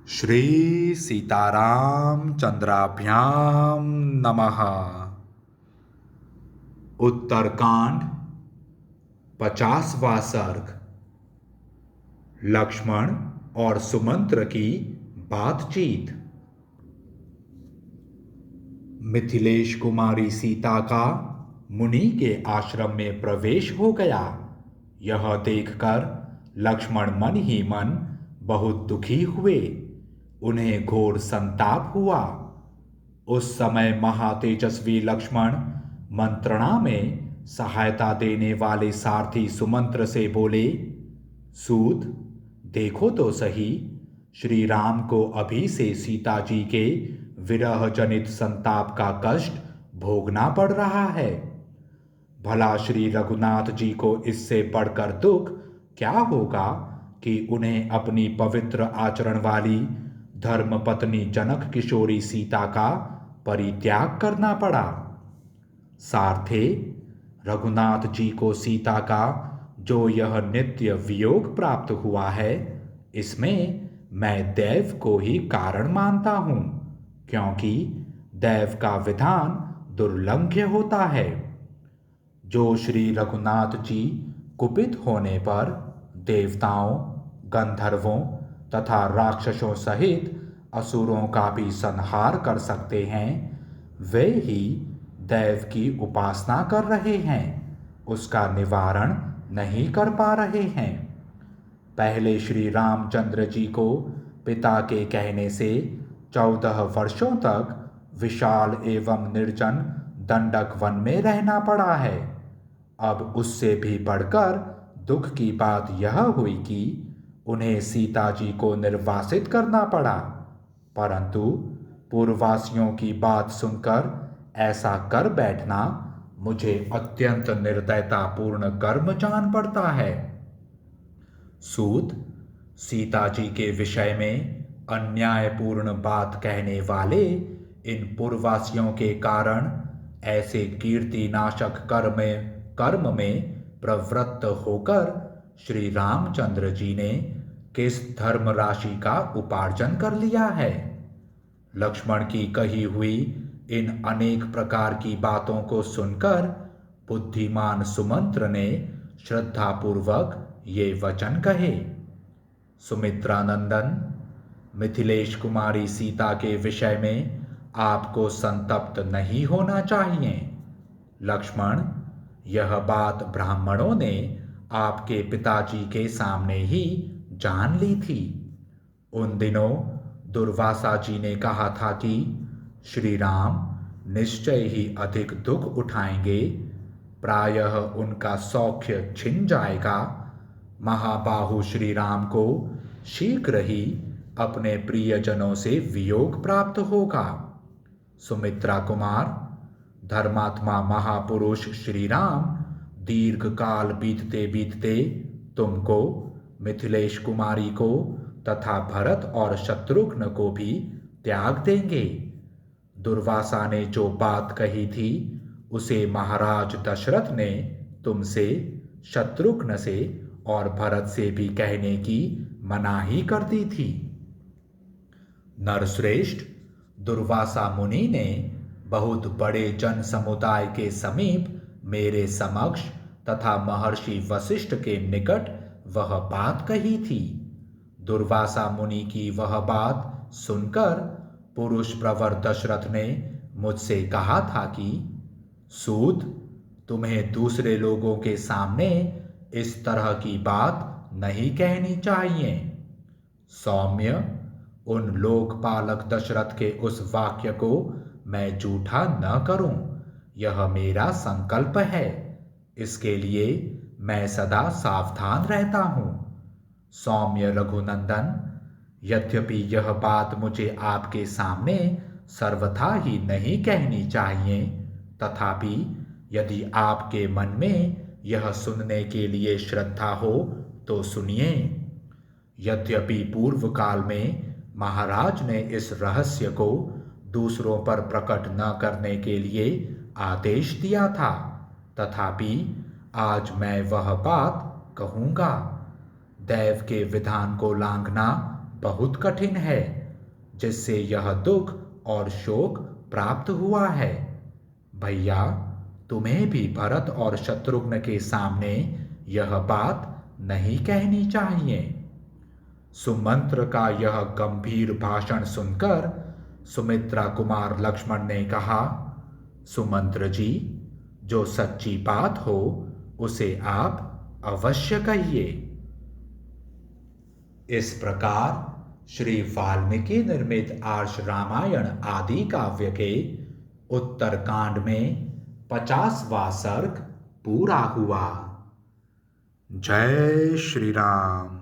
श्री सीताराम चंद्राभ्याम नमः। उत्तरकांड 50वां सर्ग। लक्ष्मण और सुमंत्र की बातचीत। मिथिलेश कुमारी सीता का मुनि के आश्रम में प्रवेश हो गया। यह देखकर लक्ष्मण मन ही मन बहुत दुखी हुए। उन्हें घोर संताप हुआ। उस समय महातेजस्वी लक्ष्मण मंत्रणा में सहायता देने वाले सारथी सुमंत्र से बोले, सूत, देखो तो सही, श्री राम को अभी से सीता जी के विरह जनित संताप का कष्ट भोगना पड़ रहा है। भला श्री रघुनाथ जी को इससे बढ़कर दुख क्या होगा कि उन्हें अपनी पवित्र आचरण वाली धर्मपत्नी जनक किशोरी सीता का परित्याग करना पड़ा। सारथे, रघुनाथ जी को सीता का जो यह नित्य वियोग प्राप्त हुआ है, इसमें मैं दैव को ही कारण मानता हूं, क्योंकि दैव का विधान दुर्लंघ्य होता है। जो श्री रघुनाथ जी कुपित होने पर देवताओं, गंधर्वों तथा राक्षसों सहित असुरों का भी संहार कर सकते हैं, वे ही दैव की उपासना कर रहे हैं, उसका निवारण नहीं कर पा रहे हैं। पहले श्री रामचंद्र जी को पिता के कहने से 14 वर्षों तक विशाल एवं निर्जन दंडक वन में रहना पड़ा है। अब उससे भी बढ़कर दुख की बात यह हुई कि उन्हें सीता जी को निर्वासित करना पड़ा। परंतु पूर्ववासियों की बात सुनकर ऐसा कर बैठना मुझे अत्यंत निर्दयतापूर्ण कर्म जान पड़ता है। सूत, सीता जी के विषय में अन्यायपूर्ण बात कहने वाले इन पूर्ववासियों के कारण ऐसे कीर्तिनाशक कर्म में प्रवृत्त होकर श्री रामचंद्र जी ने किस धर्म राशि का उपार्जन कर लिया है। लक्ष्मण की कही हुई इन अनेक प्रकार की बातों को सुनकर बुद्धिमान सुमंत्र ने श्रद्धापूर्वक ये वचन कहे। सुमित्रानंदन, मिथिलेश कुमारी सीता के विषय में आपको संतप्त नहीं होना चाहिए। लक्ष्मण, यह बात ब्राह्मणों ने आपके पिताजी के सामने ही जान ली थी। उन दिनों दुर्वासा जी ने कहा था कि श्री राम निश्चय ही अधिक दुख उठाएंगे, प्रायः उनका सौख्य छिन जाएगा। महाबाहु श्री राम को शीघ्र ही अपने प्रियजनों से वियोग प्राप्त होगा। सुमित्रा कुमार, धर्मात्मा महापुरुष श्री राम दीर्घ काल बीतते बीतते तुमको, मिथिलेश कुमारी को तथा भरत और शत्रुघ्न को भी त्याग देंगे। दुर्वासा ने जो बात कही थी उसे महाराज दशरथ ने तुमसे, शत्रुघ्न से और भरत से भी कहने की मनाही कर दी थी। नरश्रेष्ठ, दुर्वासा मुनि ने बहुत बड़े जन समुदाय के समीप मेरे समक्ष तथा महर्षि वशिष्ठ के निकट वह बात कही थी। दुर्वासा मुनि की वह बात सुनकर पुरुष प्रवर दशरथ ने मुझसे कहा था कि सूत, तुम्हें दूसरे लोगों के सामने इस तरह की बात नहीं कहनी चाहिए। सौम्य, उन लोकपालक दशरथ के उस वाक्य को मैं झूठा न करूं, यह मेरा संकल्प है। इसके लिए मैं सदा सावधान रहता हूं। सौम्य रघुनंदन, यद्यपि यह बात मुझे आपके सामने सर्वथा ही नहीं कहनी चाहिए, तथापि यदि आपके मन में यह सुनने के लिए श्रद्धा हो तो सुनिए। यद्यपि पूर्व काल में महाराज ने इस रहस्य को दूसरों पर प्रकट न करने के लिए आदेश दिया था, तथापि आज मैं वह बात कहूँगा। दैव के विधान को लांघना बहुत कठिन है, जिससे यह दुख और शोक प्राप्त हुआ है। भैया, तुम्हें भी भरत और शत्रुघ्न के सामने यह बात नहीं कहनी चाहिए। सुमंत्र का यह गंभीर भाषण सुनकर सुमित्रा कुमार लक्ष्मण ने कहा, सुमंत्र जी, जो सच्ची बात हो उसे आप अवश्य कहिए। इस प्रकार श्री वाल्मीकि निर्मित आर्ष रामायण आदि काव्य के उत्तरकांड में 50वां सर्ग पूरा हुआ। जय श्री राम।